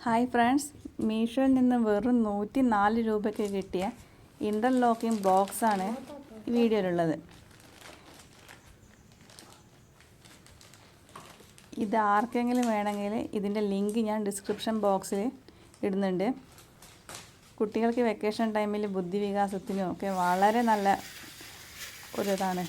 Hi friends, മീഷോയിൽ നിന്ന് വെറും 104 രൂപയ്ക്ക് കിട്ടിയ ഇൻ്റർലോക്കിംഗ് ബോക്സാണ് ഈ വീഡിയോയിലുള്ളത്. ഇത് ആർക്കെങ്കിലും വേണമെങ്കിൽ ഇതിൻ്റെ ലിങ്ക് ഞാൻ ഡിസ്ക്രിപ്ഷൻ ബോക്സിൽ ഇടുന്നുണ്ട്. കുട്ടികൾക്ക് വെക്കേഷൻ ടൈമിൽ ബുദ്ധിവികാസത്തിനും ഒക്കെ വളരെ നല്ല ഒരിതാണ്.